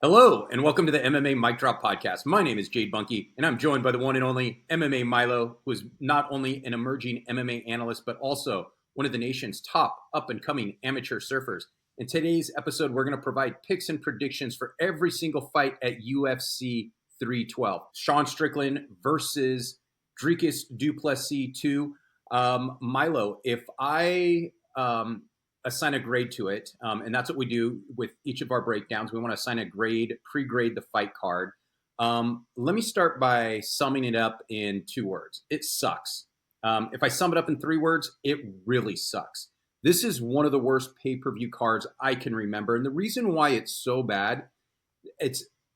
Hello, and welcome to the MMA Mic Drop Podcast. My name is Jade Bunky, and I'm joined by the one and only MMA Milo, who is not only an emerging MMA analyst, but also one of the nation's top up-and-coming amateur surfers. In today's episode, we're going to provide picks and predictions for every single fight at UFC 312. Sean Strickland versus Dricus du Plessis 2. Milo, if I assign a grade to it, and that's what we do with each of our breakdowns. We want to assign a grade, pre-grade the fight card. Let me start by summing it up in 2 words. It sucks. If I sum it up in 3 words, it really sucks. This is one of the worst pay-per-view cards I can remember. And the reason why it's so bad,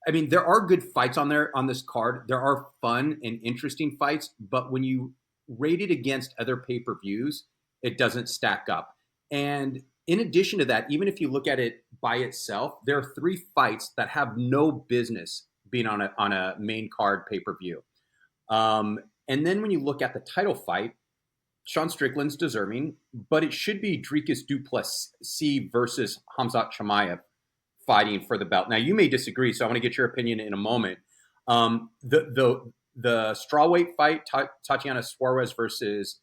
there are good fights on this card. There are fun and interesting fights, but when you rate it against other pay-per-views, it doesn't stack up. And in addition to that, even if you look at it by itself, there are 3 fights that have no business being on a main card pay-per-view. And then when you look at the title fight, Sean Strickland's deserving, but it should be Dricus du Plessis versus Khamzat Chimaev fighting for the belt. Now, you may disagree, so I want to get your opinion in a moment. The strawweight fight, Tatiana Suarez versus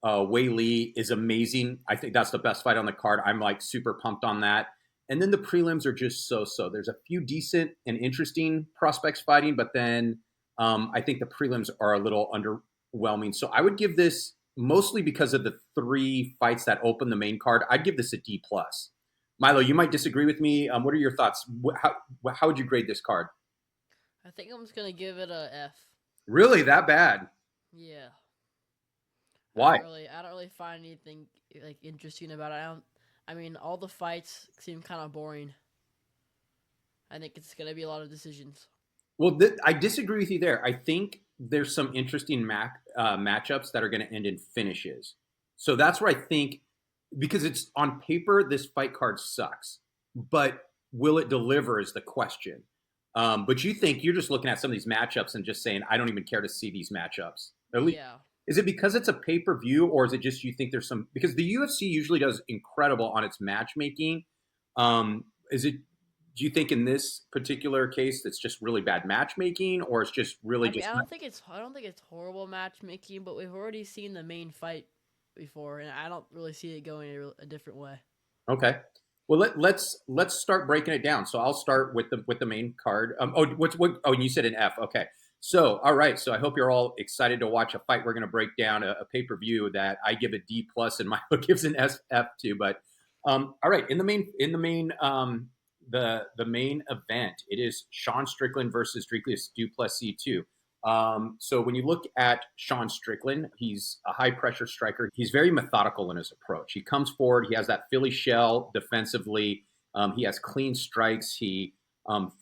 Weili is amazing. I think that's the best fight on the card. I'm like super pumped on that. And then the prelims are just so-so. There's a few decent and interesting prospects fighting, but then I think the prelims are a little underwhelming. So I would give this, mostly because of the 3 fights that open the main card, I'd give this a D+. Milo, you might disagree with me. What are your thoughts? How would you grade this card? I think I'm just going to give it a F. Really? That bad? Yeah. Why? I don't really find anything like interesting about it. All the fights seem kind of boring. I think it's going to be a lot of decisions. Well, I disagree with you there. I think there's some interesting matchups that are going to end in finishes. So that's where I think, because it's on paper, this fight card sucks. But will it deliver is the question. But you think you're just looking at some of these matchups and just saying, I don't even care to see these matchups. Yeah. Is it because it's a pay-per-view, or is it just you think there's some – because the UFC usually does incredible on its matchmaking. Do you think in this particular case it's just really bad matchmaking, or it's just really I don't think it's horrible matchmaking, but we've already seen the main fight before, and I don't really see it going a different way. Okay. Well, let's start breaking it down. So I'll start with the main card. And you said an F. Okay. So, all right. So I hope you're all excited to watch a fight. We're going to break down a pay-per-view that I give a D+ and Milo gives an F to. But all right, the main event, it is Sean Strickland versus Dricus du Plessis 2. So when you look at Sean Strickland, he's a high-pressure striker. He's very methodical in his approach. He comes forward. He has that Philly shell defensively. He has clean strikes. He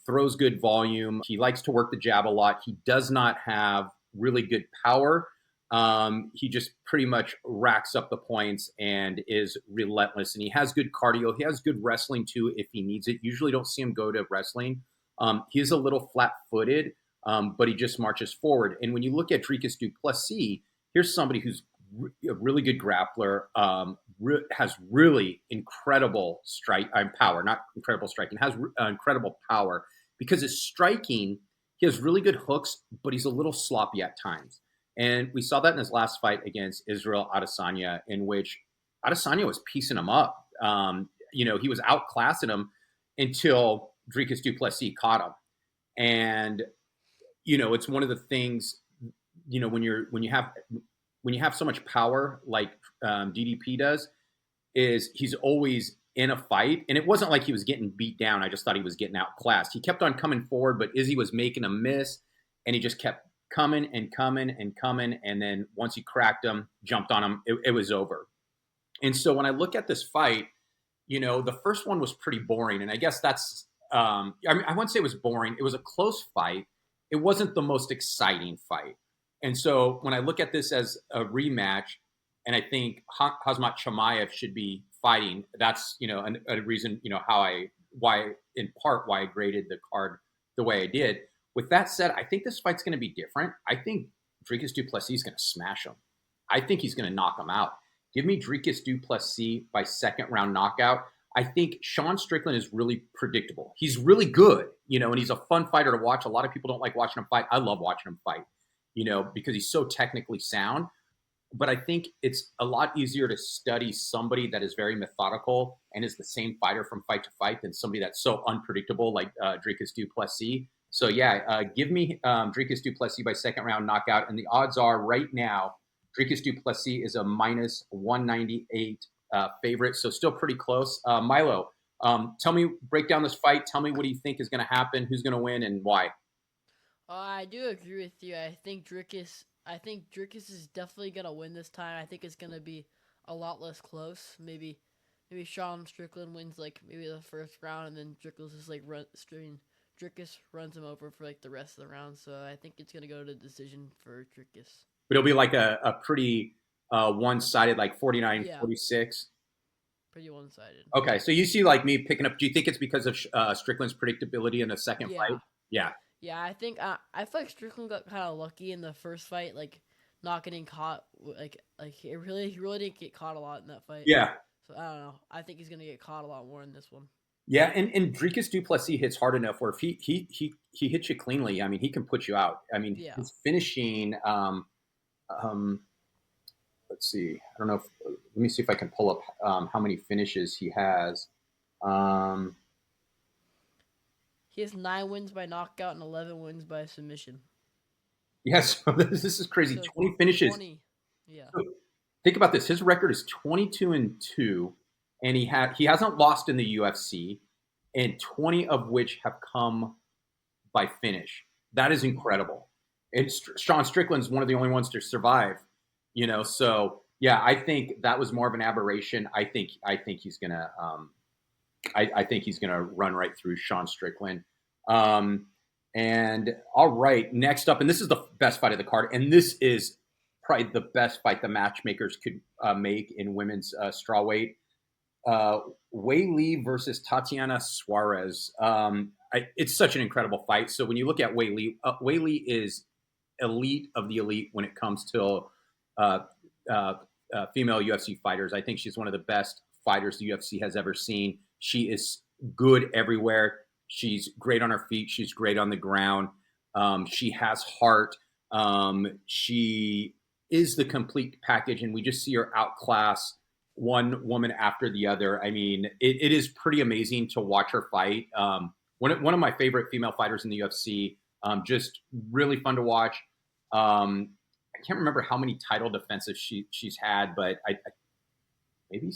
throws good volume. He likes to work the jab a lot. He does not have really good power. He just pretty much racks up the points and is relentless. And he has good cardio. He has good wrestling too if he needs it. Usually don't see him go to wrestling. He is a little flat-footed, but he just marches forward. And when you look at Dricus du Plessis, here's somebody who's a really good grappler, has really incredible power, not incredible striking, has incredible power. Because his striking, he has really good hooks, but he's a little sloppy at times. And we saw that in his last fight against Israel Adesanya, in which Adesanya was piecing him up. He was outclassing him until Dricus du Plessis caught him. And, it's one of the things, when you have so much power like DDP does, is he's always in a fight. And it wasn't like he was getting beat down. I just thought he was getting outclassed. He kept on coming forward, but Izzy was making a miss, and he just kept coming and coming and coming. And then once he cracked him, jumped on him, it was over. And so when I look at this fight, the first one was pretty boring. And I guess that's, I wouldn't say it was boring. It was a close fight. It wasn't the most exciting fight. And so when I look at this as a rematch, and I think Khamzat Chimaev should be fighting, that's, a reason, why I graded the card the way I did. With that said, I think this fight's going to be different. I think Dricus du Plessis is going to smash him. I think he's going to knock him out. Give me Dricus du Plessis by second round knockout. I think Sean Strickland is really predictable. He's really good, and he's a fun fighter to watch. A lot of people don't like watching him fight. I love watching him fight, because he's so technically sound. But I think it's a lot easier to study somebody that is very methodical and is the same fighter from fight to fight than somebody that's so unpredictable like Dricus du Plessis. So yeah, give me Dricus du Plessis by second round knockout, and the odds are right now Dricus du Plessis is a minus 198 favorite, so still pretty close. Milo, break down this fight. Tell me what do you think is going to happen, who's going to win, and why. I do agree with you. I think Dricus is definitely gonna win this time. I think it's gonna be a lot less close. Maybe Sean Strickland wins like maybe the first round, and then Dricus runs him over for like the rest of the round. So I think it's gonna go to decision for Dricus. But it'll be like a pretty one-sided, like 49-46. Pretty one-sided. Okay, so you see like me picking up. Do you think it's because of Strickland's predictability in the second fight? Yeah. Yeah, I think I feel like Strickland got kind of lucky in the first fight, like not getting caught. Like he really didn't get caught a lot in that fight. Yeah. So I don't know. I think he's gonna get caught a lot more in this one. Yeah, and Dricus du Plessis hits hard enough where if he hits you cleanly, I mean, he can put you out. I mean, his finishing. Let's see. I don't know. Let me see if I can pull up how many finishes he has. He has 9 wins by knockout and 11 wins by submission. Yes, this is crazy. So 20 finishes. 20. Yeah. So think about this. His record is 22-2, and he hasn't lost in the UFC, and 20 of which have come by finish. That is incredible. And Sean Strickland's one of the only ones to survive. So yeah, I think that was more of an aberration. I think he's gonna. I think he's gonna run right through Sean Strickland. And all right, next up, and this is the best fight of the card, and this is probably the best fight the matchmakers could make in women's strawweight. Weili versus Tatiana Suarez. It's such an incredible fight. So when you look at Weili, Weili is elite of the elite when it comes to female UFC fighters. I think she's one of the best fighters the UFC has ever seen. She is good everywhere. She's great on her feet. She's great on the ground. She has heart. She is the complete package, and we just see her outclass one woman after the other. I mean, it is pretty amazing to watch her fight. One of my favorite female fighters in the UFC. Just really fun to watch. I can't remember how many title defenses she's had, but maybe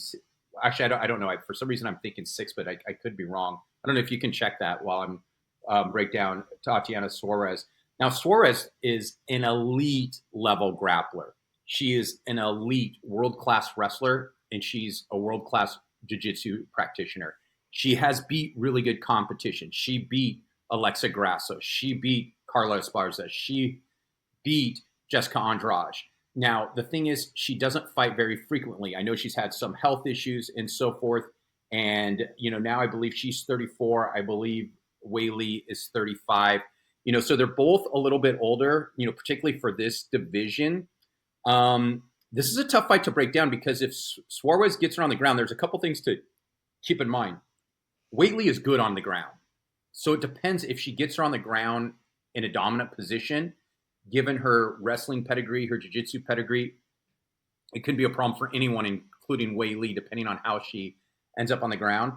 actually I don't know. For some reason I'm thinking 6, but I could be wrong. I don't know if you can check that while I'm break down Tatiana Suarez. Now Suarez is an elite level grappler. She is an elite world-class wrestler, and she's a world-class jiu-jitsu practitioner. She has beat really good competition. She beat Alexa Grasso. She beat Carla Esparza. She beat Jessica Andrade. Now, the thing is, she doesn't fight very frequently. I know she's had some health issues and so forth. And, now I believe she's 34. I believe Weili is 35. So they're both a little bit older, particularly for this division. This is a tough fight to break down because if Suarez gets her on the ground, there's a couple things to keep in mind. Weili is good on the ground. So it depends if she gets her on the ground in a dominant position. Given her wrestling pedigree, her jiu-jitsu pedigree, it could be a problem for anyone, including Weili, depending on how she ends up on the ground.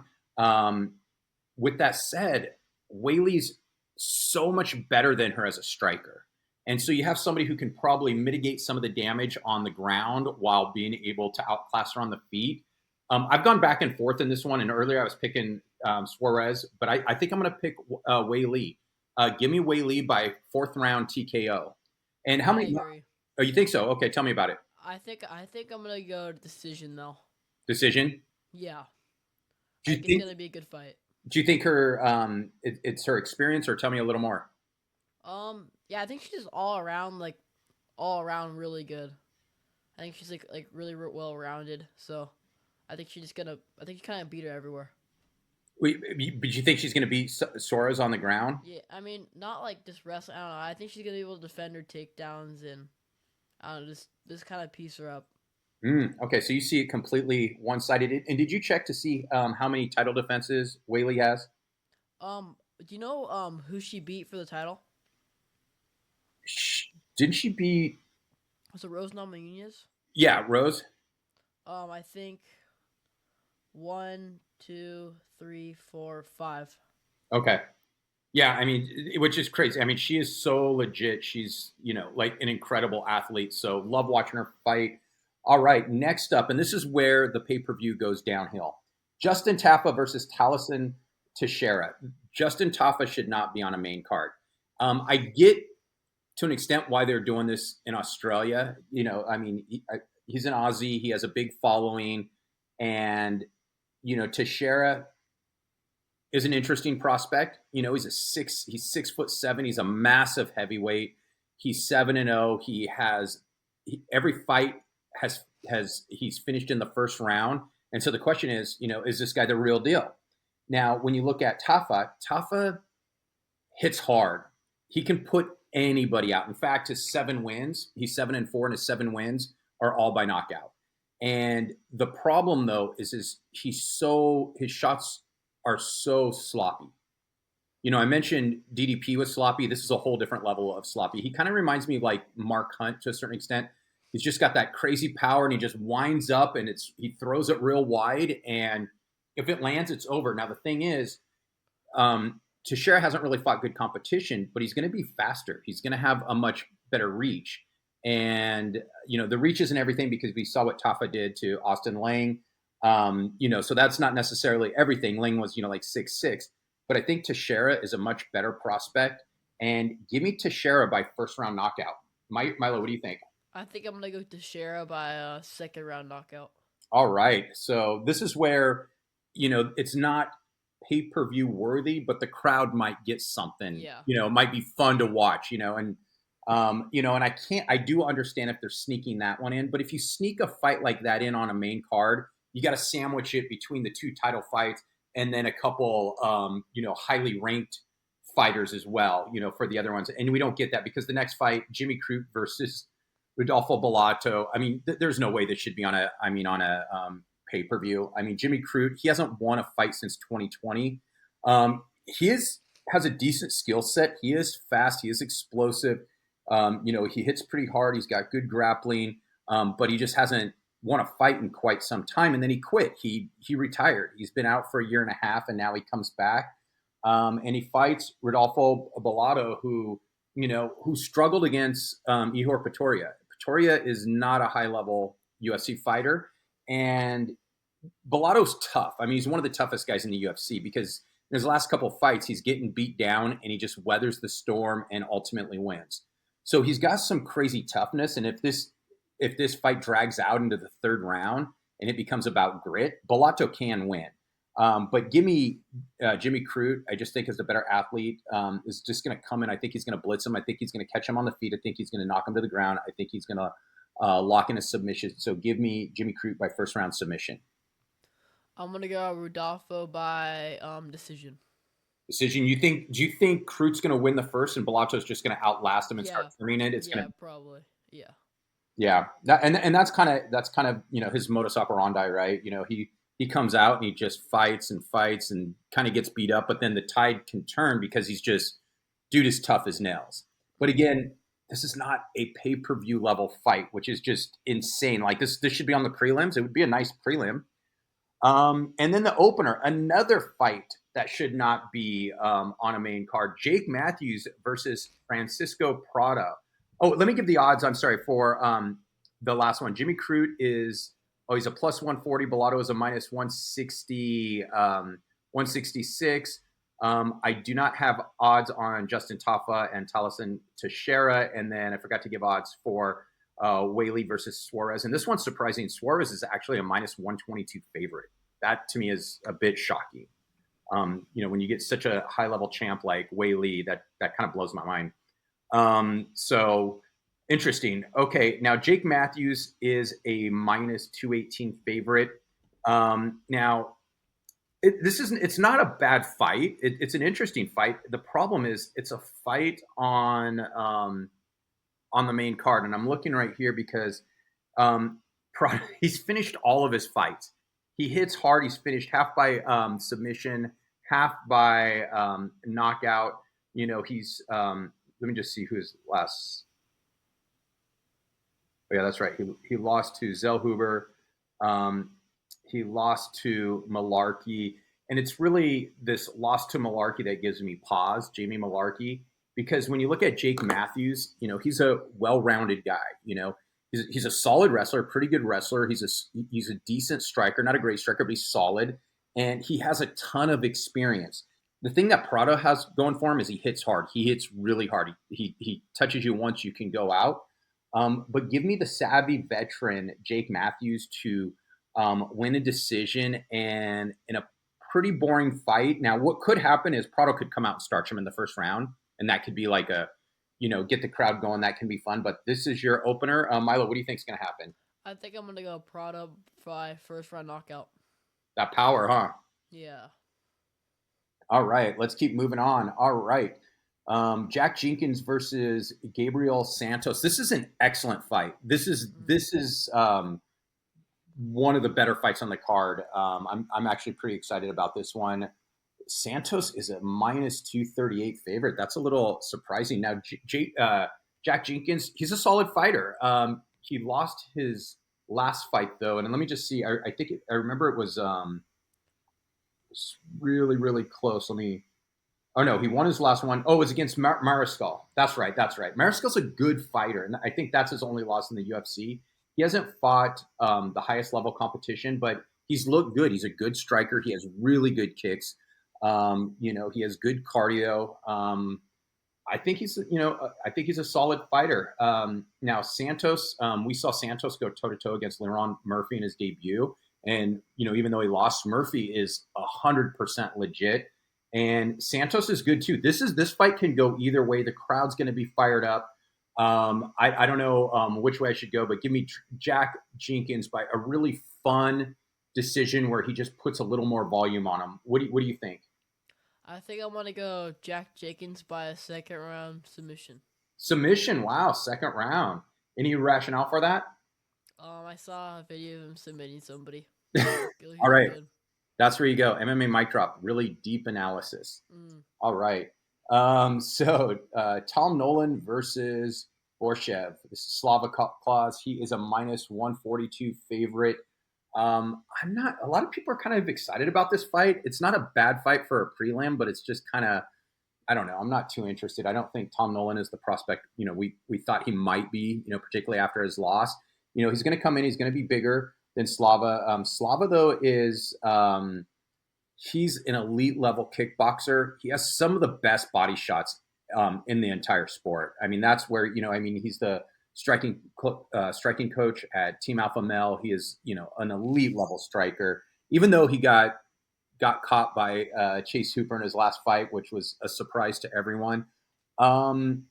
With that said, Weili's so much better than her as a striker. And so you have somebody who can probably mitigate some of the damage on the ground while being able to outclass her on the feet. I've gone back and forth in this one, and earlier I was picking Suarez, but I think I'm going to pick Weili. Give me Weili by 4th round TKO. And how many? Oh, you think so? Okay, tell me about it. I think I'm gonna go decision though. Decision? Yeah. Do you think it's gonna be a good fight? Do you think her it's her experience, or tell me a little more? Yeah, I think she's just all around really good. I think she's like really well rounded. So I think she kind of beat her everywhere. Wait, but you think she's going to beat Suarez on the ground? Yeah, I mean, not like just wrestling. I don't know. I think she's going to be able to defend her takedowns and, I don't know, just kind of piece her up. Okay, so you see it completely one-sided. And did you check to see how many title defenses Weili has? Do you know who she beat for the title? Didn't she beat? Was it Rose Namajunas? Yeah, Rose. I think one, two, three, four, five. Okay. Yeah, I mean, which is crazy. I mean, she is so legit. She's, like an incredible athlete. So love watching her fight. All right, next up, and this is where the pay-per-view goes downhill. Justin Tafa versus Tallison Teixeira. Justin Tafa should not be on a main card. I get to an extent why they're doing this in Australia. I mean, he's an Aussie. He has a big following, and Teixeira is an interesting prospect. He's 6'7". He's a massive heavyweight. He's 7-0. Every fight he's finished in the first round. And so the question is this guy the real deal? Now, when you look at Tafa hits hard. He can put anybody out. In fact, his 7 wins, he's 7-4, and his 7 wins are all by knockout. And the problem though is his shots are so sloppy. I mentioned DDP was sloppy. This is a whole different level of sloppy. He kind of reminds me of like Mark Hunt to a certain extent. He's just got that crazy power, and he just winds up, and he throws it real wide, and if it lands, it's over. Now the thing is, Teixeira hasn't really fought good competition, but he's going to be faster. He's going to have a much better reach, and the reach isn't everything because we saw what Tafa did to Austin Lang. So that's not necessarily everything. Lang was like 6'6", but I think Teixeira is a much better prospect. And give me Teixeira by first round knockout. Milo, what do you think? I think I'm gonna go Teixeira by a second round knockout. All right. So this is where, it's not pay-per-view worthy, but the crowd might get something, Yeah. It might be fun to watch, and I do understand if they're sneaking that one in, but if you sneak a fight like that in on a main card, you got to sandwich it between the 2 title fights and then a couple, highly ranked fighters as well, for the other ones. And we don't get that because the next fight, Jimmy Crute versus Rodolfo Bellato. I mean, there's no way this should be on a pay-per-view. I mean, Jimmy Crute, he hasn't won a fight since 2020. Has a decent skill set. He is fast. He is explosive. He hits pretty hard. He's got good grappling, but he just hasn't won a fight in quite some time. And then he quit. He retired. He's been out for a year and a half, and now he comes back. And he fights Rodolfo Bellato, who struggled against Ihor Pretoria. Pretoria is not a high-level UFC fighter, and Bellato's tough. I mean, he's one of the toughest guys in the UFC because in his last couple of fights, he's getting beat down, and he just weathers the storm and ultimately wins. So he's got some crazy toughness, and if this fight drags out into the 3rd round and it becomes about grit, Bellato can win. But give me Jimmy Crute. I just think is the better athlete. Is just going to come in. I think he's going to blitz him. I think he's going to catch him on the feet. I think he's going to knock him to the ground. I think he's going to lock in a submission. So give me Jimmy Crute by first round submission. I'm gonna go Rodolfo by decision. Decision. Do you think Crute's going to win the first and Bellato's just going to outlast him and start turning it? Probably. Yeah. Yeah. That's kind of his modus operandi, right? He comes out and he just fights and kind of gets beat up, but then the tide can turn because he's just dude is tough as nails. But again, this is not a pay-per-view level fight, which is just insane. Like this should be on the prelims. It would be a nice prelim. And then the opener, another fight that should not be on a main card. Jake Matthews versus Francisco Prado. Oh, let me give the odds. I'm sorry for the last one. Jimmy Crute is he's a plus 140. Bellato is a minus 160, 166. I do not have odds on Justin Tafa and Tallison Teixeira. And then I forgot to give odds for Weili versus Suarez. And this one's surprising. Suarez is actually a minus 122 favorite. That to me is a bit shocking. When you get such a high level champ like Weili, that kind of blows my mind. So interesting. Okay, now Jake Matthews is a minus 218 favorite. Now it's not a bad fight. It's an interesting fight. The problem is it's a fight on the main card, and I'm looking right here because He's finished all of his fights. He hits hard. He's finished half by submission, half by knockout. He's let me just see who his last. Oh, yeah, that's right. He lost to Zellhuber. He lost to Malarkey. And it's really this loss to Malarkey that gives me pause, Jamie Malarkey, because when you look at Jake Matthews, he's a well-rounded guy. He's a solid wrestler, pretty good wrestler. He's a decent striker, not a great striker, but he's solid. And he has a ton of experience. The thing that Prado has going for him is he hits hard. He hits really hard. He touches you once, you can go out. But give me the savvy veteran, Jake Matthews, to win a decision and in a pretty boring fight. Now, what could happen is Prado could come out and starch him in the first round, and that could be like get the crowd going. That can be fun. But this is your opener. Milo, what do you think is going to happen? I think I'm going to go Prado by first round knockout. That power, huh? Yeah. All right, let's keep moving on. All right. Jack Jenkins versus Gabriel Santos. This is an excellent fight. This is one of the better fights on the card. I'm actually pretty excited about this one. Santos is a minus 238 favorite. That's a little surprising. Now, Jack Jenkins, he's a solid fighter. He lost his last fight though, and let me just see. I remember it was really, really close. Oh no, he won his last one. Oh, it was against Mariscal. That's right. Mariscal's a good fighter, and I think that's his only loss in the UFC. He hasn't fought the highest level competition, but he's looked good. He's a good striker. He has really good kicks. He has good cardio. I think he's a solid fighter. Now Santos, we saw Santos go toe to toe against Leron Murphy in his debut, and even though he lost, Murphy is 100% legit, and Santos is good too. This fight can go either way. The crowd's going to be fired up. I don't know which way I should go, but give me Jack Jenkins by a really fun decision where he just puts a little more volume on him. What do you think? I think I want to go Jack Jenkins by a second round submission. Submission, wow, second round. Any rationale for that? I saw a video of him submitting somebody. All right, good. That's where you go. MMA mic drop, really deep analysis. All right. So Tom Nolan versus Borshchev. This is Slava Claus. He is a minus 142 favorite. A lot of people are kind of excited about this fight. It's not a bad fight for a prelim, but it's just kind of, I don't know. I'm not too interested. I don't think Tom Nolan is the prospect, we thought he might be, particularly after his loss. He's going to come in, he's going to be bigger than Slava. Slava though is, he's an elite level kickboxer. He has some of the best body shots in the entire sport. I mean, that's where, he's the striking coach at Team Alpha Male. He is, an elite level striker, even though he got caught by Chase Hooper in his last fight, which was a surprise to everyone. I'm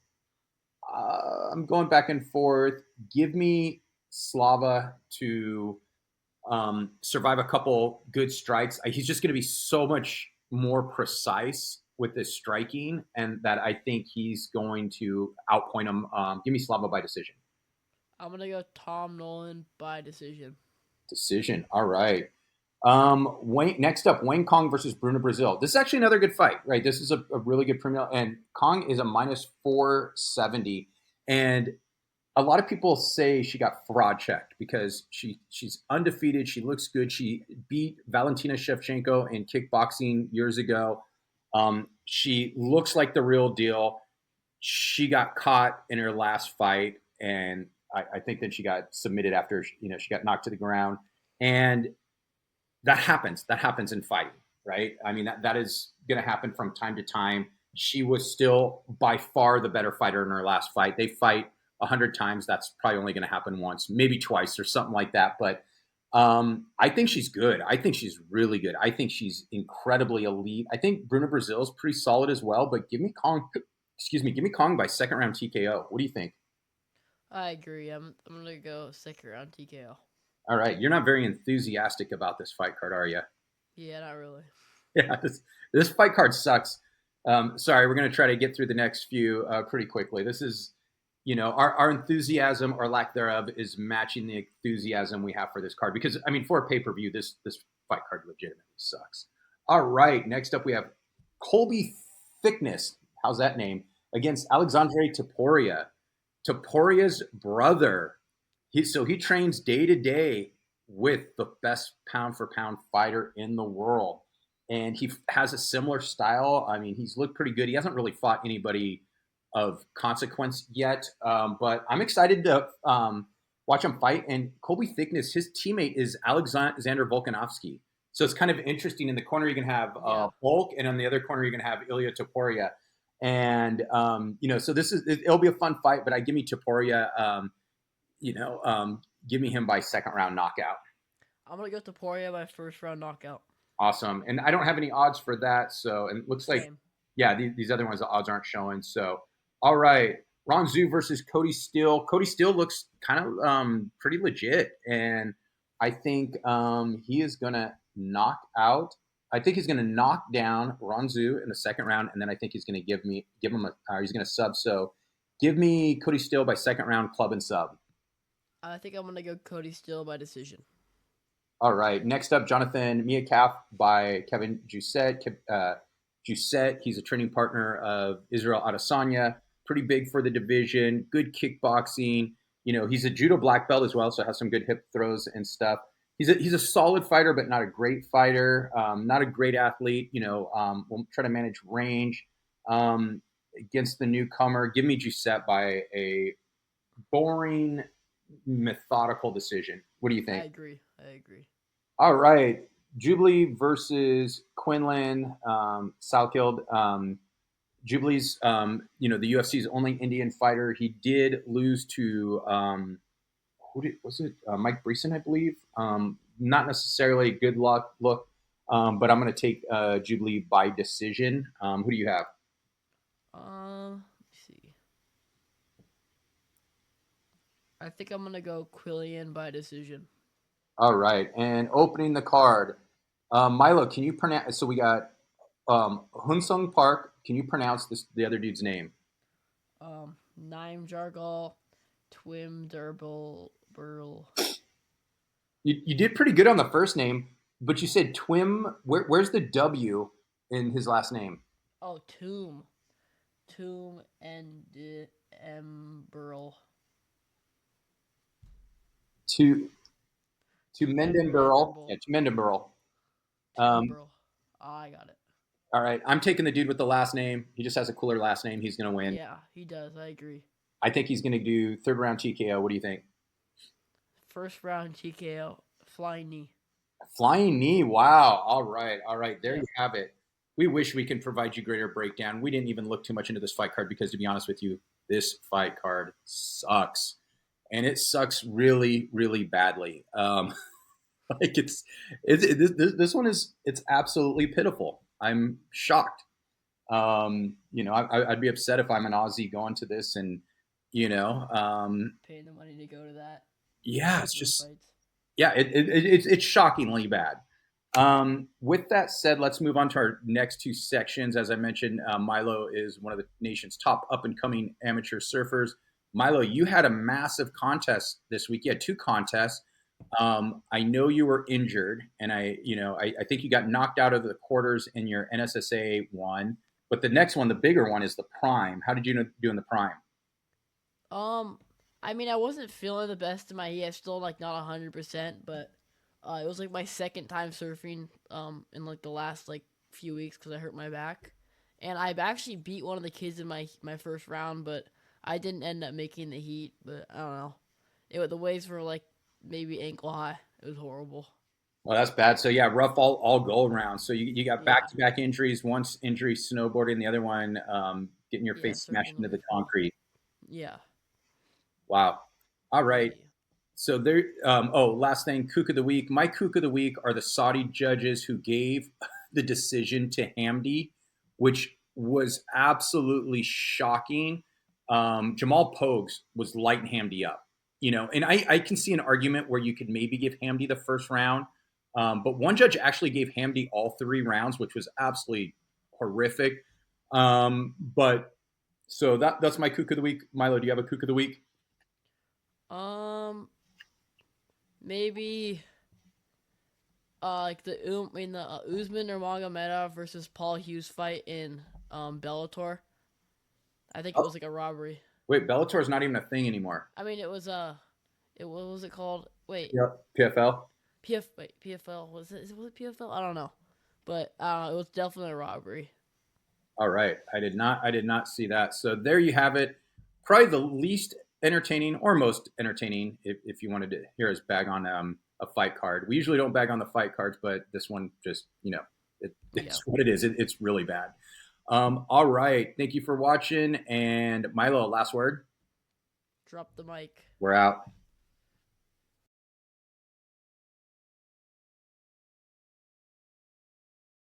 going back and forth. Give me Slava to survive a couple good strikes. He's just going to be so much more precise with his striking, and that I think he's going to outpoint him. Give me Slava by decision. I'm going to go Tom Nolan by decision. Decision. All right. Next up, Wayne Kong versus Bruna Brasil. This is actually another good fight, right? This is a really good premium, and Kong is a minus 470, and a lot of people say she got fraud checked because she's undefeated. She looks good. She beat Valentina Shevchenko in kickboxing years ago. She looks like the real deal. She got caught in her last fight, and I think that she got submitted after she got knocked to the ground. And that happens. That happens in fighting, right? I mean, that is going to happen from time to time. She was still by far the better fighter in her last fight. They fight 100 times. That's probably only going to happen once, maybe twice or something like that. But I think she's good. I think she's really good. I think she's incredibly elite. I think Bruna Brasil is pretty solid as well, but give me Kong by second round TKO. What do you think? I agree. I'm going to go second round TKO. All right. You're not very enthusiastic about this fight card, are you? Yeah, not really. Yeah, this fight card sucks. Sorry, we're going to try to get through the next few pretty quickly. This is, our enthusiasm or lack thereof is matching the enthusiasm we have for this card. Because, I mean, for a pay-per-view, this fight card legitimately sucks. All right, next up we have Colby Thicknesse. How's that name? Against Alexandre Topuria. Topuria's brother. So he trains day to day with the best pound for pound fighter in the world. And he has a similar style. I mean, he's looked pretty good. He hasn't really fought anybody of consequence yet, but I'm excited to watch him fight. And Colby Thicknesse, his teammate is Alexander Volkanovski. So it's kind of interesting. In the corner, you can have Volk, and on the other corner, you're going to have Ilya Topuria. And, so it'll be a fun fight, but give me Topuria, give me him by second round knockout. I'm going to go Topuria by first round knockout. Awesome. And I don't have any odds for that. So, and it looks like, these other ones, the odds aren't showing. So, all right. Rongzhu versus Kody Steele. Kody Steele looks kind of pretty legit. And I think he is going to knock out. I think he's going to knock down Rongzhu in the second round. And then I think he's going to he's going to sub. So give me Kody Steele by second round, club and sub. I think I'm going to go Kody Steele by decision. All right. Next up, Jonathan Micallef by Kevin Jousset. Jousset, he's a training partner of Israel Adesanya. Pretty big for the division. Good kickboxing. He's a judo black belt as well, so has some good hip throws and stuff. He's a solid fighter, but not a great fighter. Not a great athlete. We'll try to manage range against the newcomer. Give me Jousset by a boring, methodical decision. What do you think? I agree. All right. Jubli versus Quillan Salkilld. Jubli's, the UFC's only Indian fighter. He did lose to Mike Breeson, I believe. Not necessarily a good look, but I'm going to take Jubli by decision. Who do you have? Let's see. I think I'm going to go Quillan by decision. All right. And opening the card, Milo, can you pronounce? So we got Hyun Sung Park. Can you pronounce the other dude's name? Nyamjargal Tumendemberel. You did pretty good on the first name, but you said Twim. Where's the W in his last name? Oh, Tumendemberel. Tumendemberel. Yeah, Tumendemberel. I got it. All right. I'm taking the dude with the last name. He just has a cooler last name. He's going to win. Yeah, he does. I agree. I think he's going to do third round TKO. What do you think? First round TKO. Flying knee. Flying knee. Wow. All right. There you have it. We wish we can provide you greater breakdown. We didn't even look too much into this fight card because, to be honest with you, this fight card sucks. And it sucks really, really badly. This one it's absolutely pitiful. I'm shocked. I'd be upset if I'm an Aussie going to this and, paying the money to go to that. Yeah, it's just, it's shockingly bad. With that said, let's move on to our next two sections. As I mentioned, Milo is one of the nation's top up and coming amateur surfers. Milo, you had a massive contest this week. You had two contests. I know you were injured, and I think you got knocked out of the quarters in your NSSA one. But the next one, the bigger one, is the Prime. How did you do in the Prime? I mean, I wasn't feeling the best in my heat. Still not 100%, but it was my second time surfing in the last few weeks because I hurt my back, and I actually beat one of the kids in my first round, but I didn't end up making the heat. But I don't know. The waves were maybe ankle high. It was horrible. Well, that's bad. So, yeah, rough all go around. So you got back-to-back injuries. One injury snowboarding, the other one getting your face smashed into the concrete. Yeah. Wow. All right. So there. Last thing, Kook of the Week. My Kook of the Week are the Saudi judges who gave the decision to Hamdi, which was absolutely shocking. Jamal Pogues was lighting Hamdi up. And I can see an argument where you could maybe give Hamdi the first round. But one judge actually gave Hamdi all 3 rounds, which was absolutely horrific. But So that's my kook of the week. Milo, do you have a kook of the week? Maybe like the Usman or Magomedov versus Paul Hughes fight in Bellator. I think it Oh, was like a robbery. wait, Bellator is not even a thing anymore. I mean, it was what was it called? Wait, Yeah, PFL. PFL was it PFL? I don't know, but it was definitely a robbery. All right, I did not see that. So there you have it. Probably the least entertaining or most entertaining, if you wanted to hear us bag on a fight card. We usually don't bag on the fight cards, but this one just Yeah, it's what it is. It's really bad. All right, thank you for watching, and Milo, last word. drop the mic. We're out.